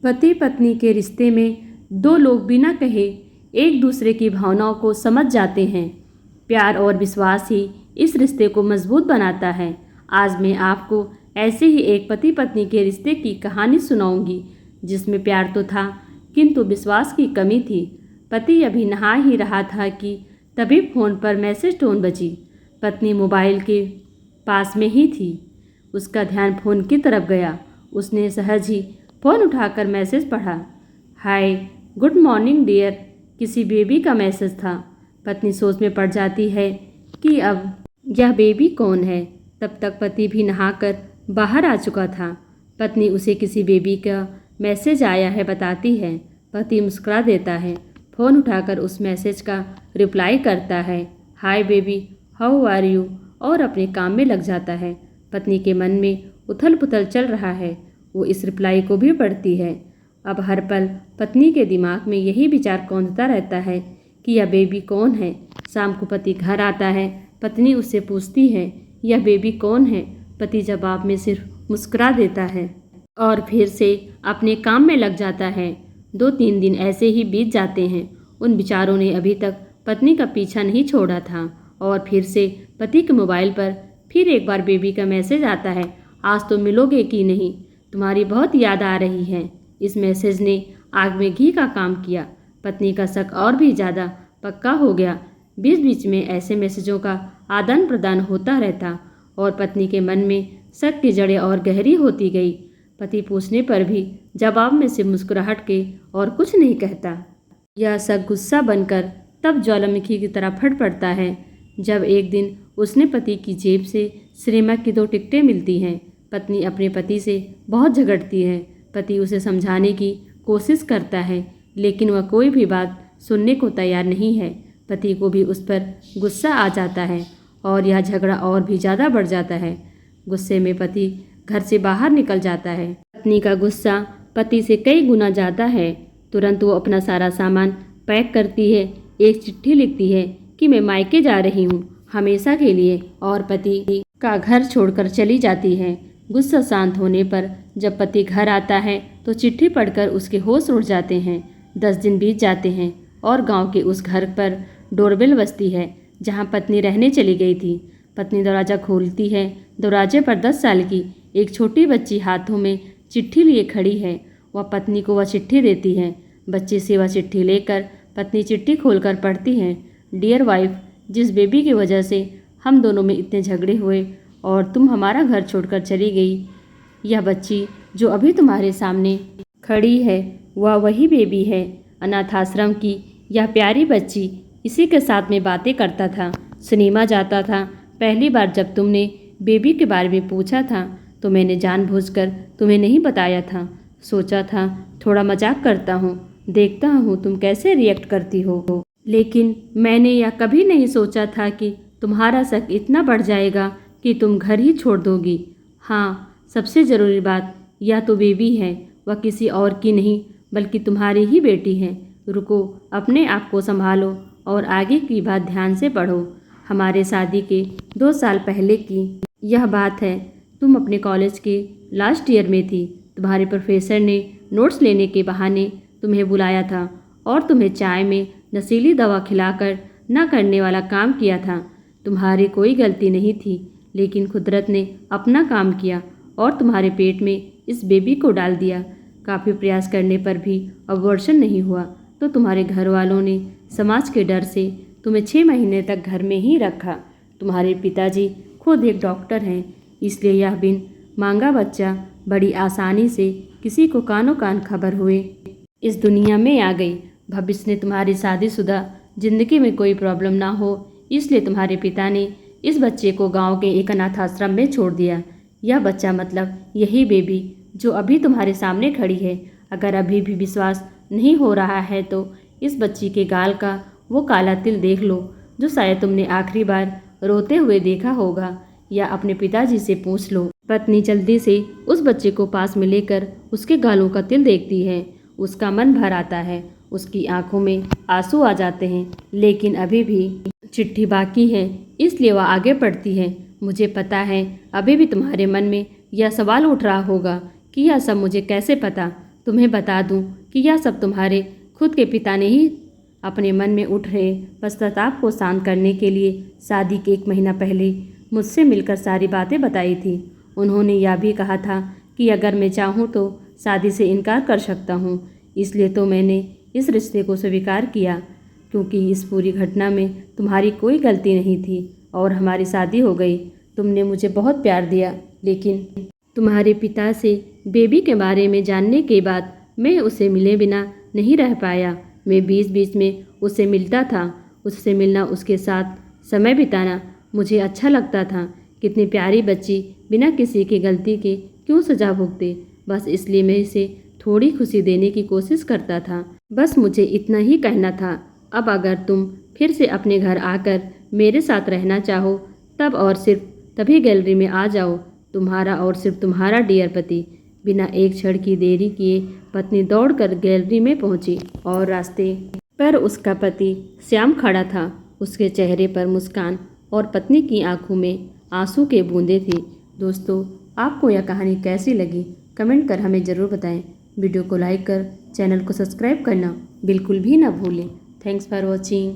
पति पत्नी के रिश्ते में दो लोग बिना कहे एक दूसरे की भावनाओं को समझ जाते हैं। प्यार और विश्वास ही इस रिश्ते को मजबूत बनाता है। आज मैं आपको ऐसे ही एक पति पत्नी के रिश्ते की कहानी सुनाऊंगी जिसमें प्यार तो था किंतु विश्वास की कमी थी। पति अभी नहा ही रहा था कि तभी फ़ोन पर मैसेज टोन बजी। पत्नी मोबाइल के पास में ही थी। उसका ध्यान फ़ोन की तरफ गया। उसने सहज ही फ़ोन उठाकर मैसेज पढ़ा। हाय, गुड मॉर्निंग डियर। किसी बेबी का मैसेज था। पत्नी सोच में पड़ जाती है कि अब यह बेबी कौन है। तब तक पति भी नहाकर बाहर आ चुका था। पत्नी उसे किसी बेबी का मैसेज आया है बताती है। पति मुस्कुरा देता है। फ़ोन उठाकर उस मैसेज का रिप्लाई करता है, hi baby, how are you, और अपने काम में लग जाता है। पत्नी के मन में उथल पुथल चल रहा है। वो इस रिप्लाई को भी पढ़ती है। अब हर पल पत्नी के दिमाग में यही विचार कौंधता रहता है कि यह बेबी कौन है। शाम को पति घर आता है। पत्नी उससे पूछती है, यह बेबी कौन है। पति जवाब में सिर्फ मुस्कुरा देता है और फिर से अपने काम में लग जाता है। 2-3 दिन ऐसे ही बीत जाते हैं। उन विचारों ने अभी तक पत्नी का पीछा नहीं छोड़ा था और फिर से पति के मोबाइल पर फिर एक बार बेबी का मैसेज आता है, आज तो मिलोगे कि नहीं, तुम्हारी बहुत याद आ रही है। इस मैसेज ने आग में घी का काम किया। पत्नी का शक और भी ज़्यादा पक्का हो गया। बीच बीच में ऐसे मैसेजों का आदान प्रदान होता रहता और पत्नी के मन में शक की जड़ें और गहरी होती गई। पति पूछने पर भी जवाब में से मुस्कुराहट के और कुछ नहीं कहता। यह शक गुस्सा बनकर तब ज्वालामुखी की तरह फट पड़ता है जब एक दिन उसने पति की जेब से सिनेमा की 2 टिकटें मिलती हैं। पत्नी अपने पति से बहुत झगड़ती है। पति उसे समझाने की कोशिश करता है लेकिन वह कोई भी बात सुनने को तैयार नहीं है। पति को भी उस पर गुस्सा आ जाता है और यह झगड़ा और भी ज़्यादा बढ़ जाता है। गुस्से में पति घर से बाहर निकल जाता है। पत्नी का गुस्सा पति से कई गुना ज़्यादा है। तुरंत वो अपना सारा सामान पैक करती है, एक चिट्ठी लिखती है कि मैं मायके जा रही हूँ हमेशा के लिए, और पति का घर छोड़कर चली जाती है। गुस्सा शांत होने पर जब पति घर आता है तो चिट्ठी पढ़कर उसके होश उड़ जाते हैं। 10 दिन बीत जाते हैं और गांव के उस घर पर डोरबेल बजती है जहां पत्नी रहने चली गई थी। पत्नी दरवाज़ा खोलती है। दरवाजे पर 10 साल की एक छोटी बच्ची हाथों में चिट्ठी लिए खड़ी है। वह पत्नी को वह चिट्ठी देती है। बच्चे से वह चिट्ठी लेकर पत्नी चिट्ठी खोलकर पढ़ती है, डियर वाइफ, जिस बेबी की वजह से हम दोनों में इतने झगड़े हुए और तुम हमारा घर छोड़कर चली गई, यह बच्ची जो अभी तुम्हारे सामने खड़ी है वह वही बेबी है, अनाथ आश्रम की यह प्यारी बच्ची। इसी के साथ में बातें करता था, सिनेमा जाता था। पहली बार जब तुमने बेबी के बारे में पूछा था तो मैंने जानबूझकर तुम्हें नहीं बताया था। सोचा था थोड़ा मजाक करता हूँ, देखता हूँ तुम कैसे रिएक्ट करती हो। लेकिन मैंने यह कभी नहीं सोचा था कि तुम्हारा शक इतना बढ़ जाएगा कि तुम घर ही छोड़ दोगी। हाँ, सबसे ज़रूरी बात, यह तो बेबी है, वह किसी और की नहीं बल्कि तुम्हारी ही बेटी है। रुको, अपने आप को संभालो और आगे की बात ध्यान से पढ़ो। हमारे शादी के 2 साल पहले की यह बात है। तुम अपने कॉलेज के लास्ट ईयर में थी। तुम्हारे प्रोफेसर ने नोट्स लेने के बहाने तुम्हें बुलाया था और तुम्हें चाय में नशीली दवा खिलाकर न करने वाला काम किया था। तुम्हारी कोई गलती नहीं थी लेकिन कुदरत ने अपना काम किया और तुम्हारे पेट में इस बेबी को डाल दिया। काफ़ी प्रयास करने पर भी अबॉर्शन नहीं हुआ तो तुम्हारे घर वालों ने समाज के डर से तुम्हें 6 महीने तक घर में ही रखा। तुम्हारे पिताजी खुद एक डॉक्टर हैं, इसलिए यह बिन मांगा बच्चा बड़ी आसानी से किसी को कानो कान खबर हुए इस दुनिया में आ गई। भविष्य ने तुम्हारी शादीशुदा जिंदगी में कोई प्रॉब्लम ना हो, इसलिए तुम्हारे पिता ने इस बच्चे को गांव के एक अनाथ आश्रम में छोड़ दिया। यह बच्चा मतलब यही बेबी जो अभी तुम्हारे सामने खड़ी है। अगर अभी भी विश्वास नहीं हो रहा है तो इस बच्ची के गाल का वो काला तिल देख लो जो शायद तुमने आखिरी बार रोते हुए देखा होगा, या अपने पिताजी से पूछ लो। पत्नी जल्दी से उस बच्चे को पास में लेकर उसके गालों का तिल देखती है। उसका मन भर आता है। उसकी आंखों में आंसू आ जाते हैं, लेकिन अभी भी चिट्ठी बाकी है, इसलिए वह आगे बढ़ती है। मुझे पता है अभी भी तुम्हारे मन में यह सवाल उठ रहा होगा कि यह सब मुझे कैसे पता। तुम्हें बता दूं कि यह सब तुम्हारे खुद के पिता ने ही अपने मन में उठ रहे पश्चाताप को शांत करने के लिए शादी के 1 महीना पहले मुझसे मिलकर सारी बातें बताई थी। उन्होंने यह भी कहा था कि अगर मैं चाहूँ तो शादी से इनकार कर सकता हूँ। इसलिए तो मैंने इस रिश्ते को स्वीकार किया, क्योंकि इस पूरी घटना में तुम्हारी कोई गलती नहीं थी और हमारी शादी हो गई। तुमने मुझे बहुत प्यार दिया, लेकिन तुम्हारे पिता से बेबी के बारे में जानने के बाद मैं उसे मिले बिना नहीं रह पाया। मैं बीच बीच में उससे मिलता था। उससे मिलना, उसके साथ समय बिताना मुझे अच्छा लगता था। कितनी प्यारी बच्ची बिना किसी की गलती के क्यों सजा भुगते। बस इसलिए मैं इसे थोड़ी खुशी देने की कोशिश करता था। बस मुझे इतना ही कहना था। अब अगर तुम फिर से अपने घर आकर मेरे साथ रहना चाहो तब और सिर्फ तभी गैलरी में आ जाओ। तुम्हारा और सिर्फ तुम्हारा डियर पति। बिना एक क्षण की देरी किए पत्नी दौड़कर गैलरी में पहुंची और रास्ते पर उसका पति श्याम खड़ा था। उसके चेहरे पर मुस्कान और पत्नी की आंखों में आंसू के बूंदे थे। दोस्तों, आपको यह कहानी कैसी लगी कमेंट कर हमें ज़रूर बताएं। वीडियो को लाइक कर चैनल को सब्सक्राइब करना बिल्कुल भी ना भूलें। Thanks for watching.